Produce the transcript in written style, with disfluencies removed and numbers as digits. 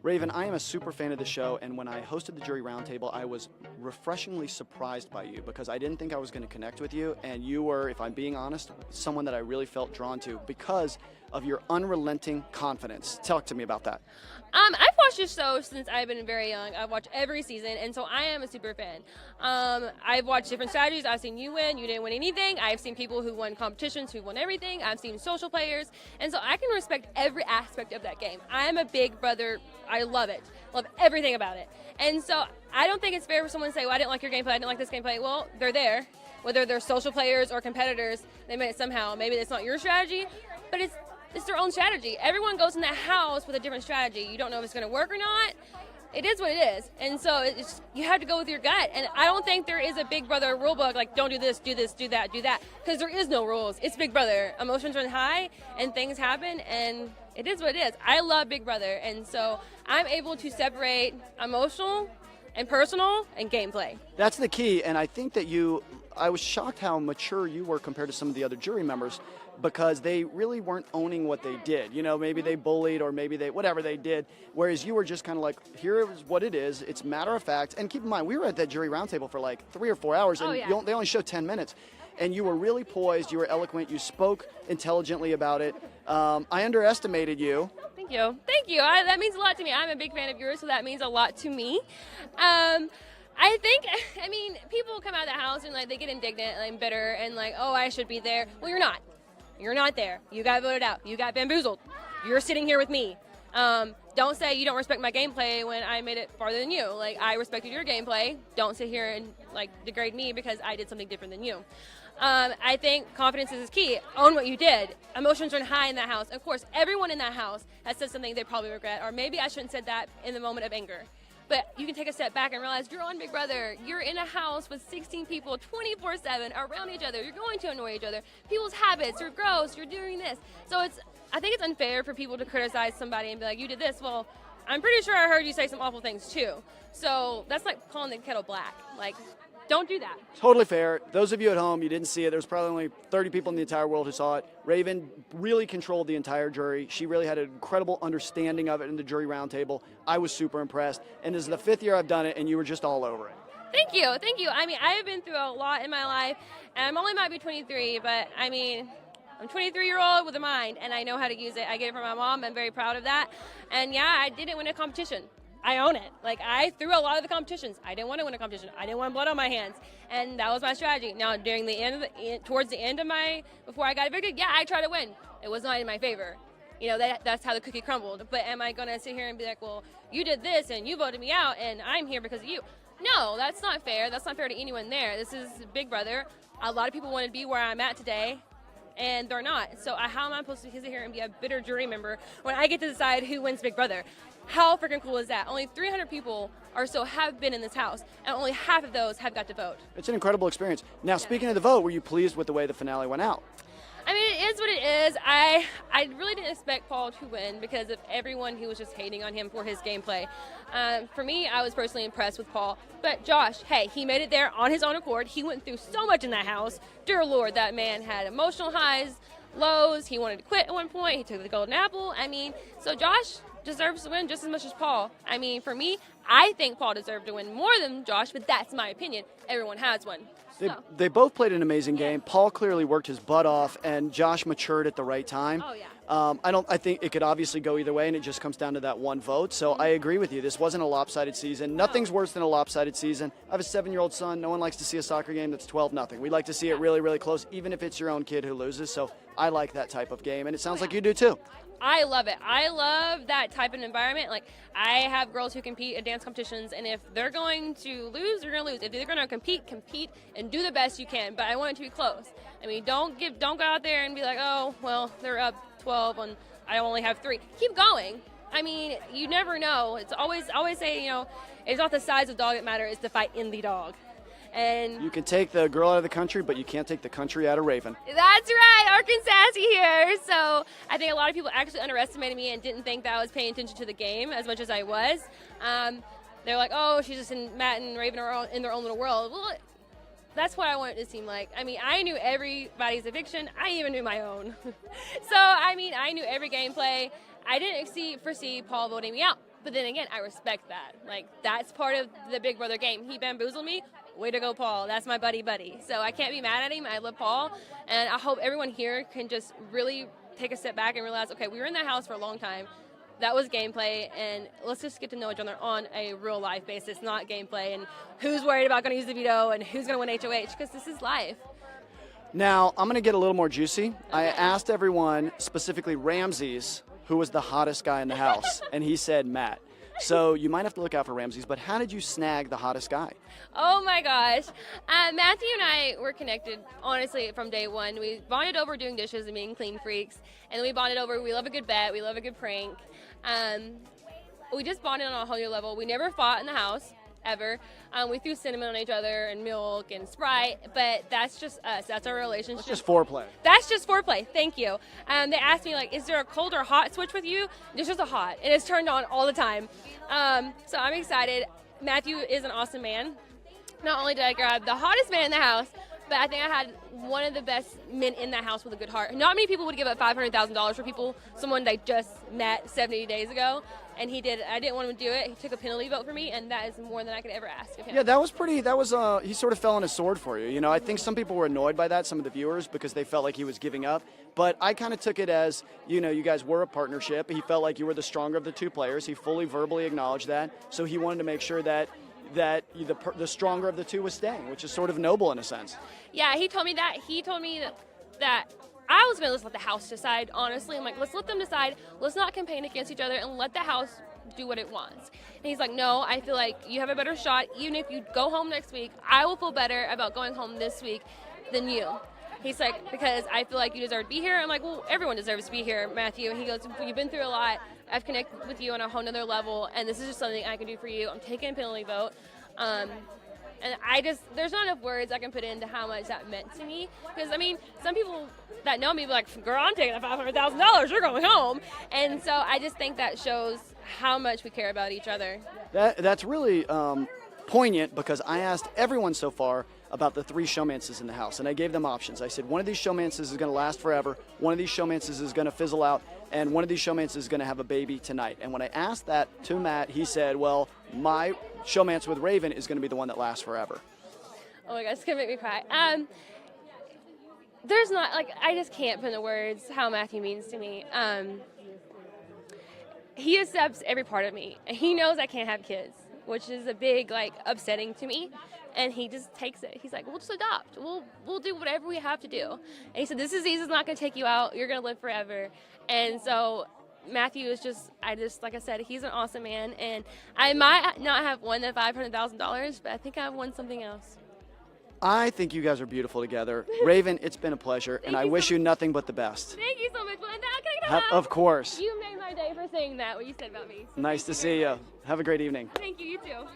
Raven, I am a super fan of the show, and when I hosted the Jury Roundtable, I was refreshingly surprised by you because I didn't think I was going to connect with you, and you were, if I'm being honest, someone that I really felt drawn to because of your unrelenting confidence. Talk to me about that. I've watched this show since I've been very young. I've watched every season, and so I am a super fan. I've watched different strategies. I've seen you win. You didn't win anything. I've seen people who won competitions who won everything. I've seen social players, and so I can respect every aspect of that game. I am a big brother. I love it. Love everything about it. And so I don't think it's fair for someone to say, well, I didn't like your gameplay. I didn't like this gameplay. Well, they're there. Whether they're social players or competitors, they made it somehow. Maybe it's not your strategy, but it's their own strategy. Everyone goes in that house with a different strategy. You don't know if it's going to work or not. It is what it is. And so you have to go with your gut. And I don't think there is a Big Brother rule book like don't do this, do that, because there is no rules. It's Big Brother. Emotions run high and things happen, and it is what it is. I love Big Brother, and so I'm able to separate emotional and personal and gameplay. That's the key, and I think that I was shocked how mature you were compared to some of the other jury members, because they really weren't owning what they did. You know, maybe they bullied or maybe whatever they did, whereas you were just kind of like, here is what it is. It's matter of fact. And keep in mind, we were at that jury roundtable for like 3 or 4 hours, and they only showed 10 minutes. And you were really poised. You were eloquent. You spoke intelligently about it. I underestimated you. Thank you. That means a lot to me. I'm a big fan of yours, so that means a lot to me. I think, people come out of the house and like they get indignant and bitter and like, oh, I should be there. Well, you're not. You're not there. You got voted out. You got bamboozled. You're sitting here with me. Don't say you don't respect my gameplay when I made it farther than you. Like, I respected your gameplay. Don't sit here and like degrade me because I did something different than you. I think confidence is key. Own what you did. Emotions run high in that house. Of course, everyone in that house has said something they probably regret, or maybe I shouldn't have said that in the moment of anger. But you can take a step back and realize you're on Big Brother. You're in a house with 16 people 24/7 around each other. You're going to annoy each other. People's habits, you're gross, you're doing this. So I think it's unfair for people to criticize somebody and be like, you did this. Well, I'm pretty sure I heard you say some awful things too. So that's like calling the kettle black. Like, don't do that. Totally fair. Those of you at home, you didn't see it. There's probably only 30 people in the entire world who saw it. Raven really controlled the entire jury. She really had an incredible understanding of it in the jury roundtable. I was super impressed. And this is the 5th year I've done it, and you were just all over it. Thank you. I mean, I have been through a lot in my life, and I only might be 23, but I mean, I'm a 23-year-old with a mind, and I know how to use it. I get it from my mom. I'm very proud of that. And yeah, I didn't win a competition. I own it. Like, I threw a lot of the competitions. I didn't want to win a competition. I didn't want blood on my hands. And that was my strategy. Now, during the end towards the end of before I got evicted, yeah, I tried to win. It was not in my favor. You know, that's how the cookie crumbled. But am I going to sit here and be like, well, you did this and you voted me out and I'm here because of you? No, that's not fair. That's not fair to anyone there. This is Big Brother. A lot of people want to be where I'm at today, and they're not. So how am I supposed to sit here and be a bitter jury member when I get to decide who wins Big Brother? How freaking cool is that? Only 300 people have been in this house, and only half of those have got to vote. It's an incredible experience. Now, speaking of the vote, were you pleased with the way the finale went out? I mean, it is what it is. I really didn't expect Paul to win because of everyone who was just hating on him for his gameplay. For me, I was personally impressed with Paul. But Josh, hey, he made it there on his own accord. He went through so much in that house. Dear Lord, that man had emotional highs, lows. He wanted to quit at one point. He took the golden apple. I mean, so Josh deserves to win just as much as Paul. I mean, for me, I think Paul deserved to win more than Josh, but that's my opinion. Everyone has one. They both played an amazing game. Paul clearly worked his butt off, and Josh matured at the right time. Oh, yeah. I think it could obviously go either way, and it just comes down to that one vote. So I agree with you. This wasn't a lopsided season. Nothing's worse than a lopsided season. I have a 7-year-old son. No one likes to see a soccer game that's 12-0. We like to see it really, really close, even if it's your own kid who loses. So I like that type of game, and it sounds like you do too. I love it. I love that type of environment. Like, I have girls who compete at dance competitions, and if they're going to lose, they're going to lose. If they're going to compete, and do the best you can. But I want it to be close. I mean, don't go out there and be like, oh, well, they're up 12 and I only have 3. Keep going. I mean, you never know. It's always say, it's not the size of the dog that matters, it's the fight in the dog. And you can take the girl out of the country, but you can't take the country out of Raven. That's right, Arkansas here. So I think a lot of people actually underestimated me and didn't think that I was paying attention to the game as much as I was. They're like, oh, she's just Matt and Raven are in their own little world. Well, that's what I wanted it to seem like. I mean, I knew everybody's eviction. I even knew my own. So, I mean, I knew every gameplay. I didn't foresee Paul voting me out. But then again, I respect that. Like, that's part of the big brother game. He bamboozled me. Way to go, Paul. That's my buddy. So I can't be mad at him. I love Paul. And I hope everyone here can just really take a step back and realize, okay, we were in that house for a long time. That was gameplay, and let's just get to know each other on a real life basis, not gameplay and who's worried about going to use the veto and who's going to win HOH, because this is life. Now, I'm going to get a little more juicy. I asked everyone, specifically Ramses, who was the hottest guy in the house, and he said Matt. So you might have to look out for Ramses, but how did you snag the hottest guy? Oh my gosh. Matthew and I were connected, honestly, from day one. We bonded over doing dishes and being clean freaks, and then we bonded over, we love a good bet, we love a good prank. We just bonded on a whole new level. We never fought in the house, ever. We threw cinnamon on each other and milk and Sprite, but that's just us. That's our relationship. That's just foreplay. That's just foreplay. Thank you. They asked me, like, is there a cold or hot switch with you? There's just a hot, and it's turned on all the time. So I'm excited. Matthew is an awesome man. Not only did I grab the hottest man in the house, but I think I had one of the best men in that house with a good heart. Not many people would give up $500,000 for someone they just met 70 days ago, and he did. I didn't want him to do it. He took a penalty vote for me, and that is more than I could ever ask of him. Yeah, he sort of fell on his sword for you. You know, I think some people were annoyed by that, some of the viewers, because they felt like he was giving up. But I kind of took it as, you know, you guys were a partnership. He felt like you were the stronger of the two players. He fully verbally acknowledged that. So he wanted to make sure that the stronger of the two was staying, which is sort of noble in a sense. Yeah, he told me that. He told me that I was going to let the house decide, honestly. I'm like, let's let them decide. Let's not campaign against each other and let the house do what it wants. And he's like, no, I feel like you have a better shot. Even if you go home next week, I will feel better about going home this week than you. He's like, because I feel like you deserve to be here. I'm like, well, everyone deserves to be here, Matthew. And he goes, you've been through a lot. I've connected with you on a whole nother level, and this is just something I can do for you. I'm taking a penalty vote. And there's not enough words I can put into how much that meant to me. Because, I mean, some people that know me be like, girl, I'm taking the $500,000, you're going home. And so I just think that shows how much we care about each other. That's really poignant, because I asked everyone so far about the 3 showmances in the house, and I gave them options. I said, one of these showmances is going to last forever, one of these showmances is going to fizzle out, and one of these showmances is going to have a baby tonight. And when I asked that to Matt, he said, well, my showmance with Raven is going to be the one that lasts forever. Oh my gosh, it's going to make me cry. There's not, like, I just can't put into words how Matthew means to me. He accepts every part of me. He knows I can't have kids, which is a big, like, upsetting to me. And he just takes it. He's like, we'll just adopt. We'll do whatever we have to do. And he said, this disease is not going to take you out. You're going to live forever. And so Matthew is just, like I said, he's an awesome man. And I might not have won the $500,000, but I think I've won something else. I think you guys are beautiful together. Raven, it's been a pleasure, and I wish you nothing but the best. Thank you so much, Belinda. Can I get a hug? Of course. You made my day for saying that, what you said about me. So nice to see you. Have a great evening. Thank you, you too.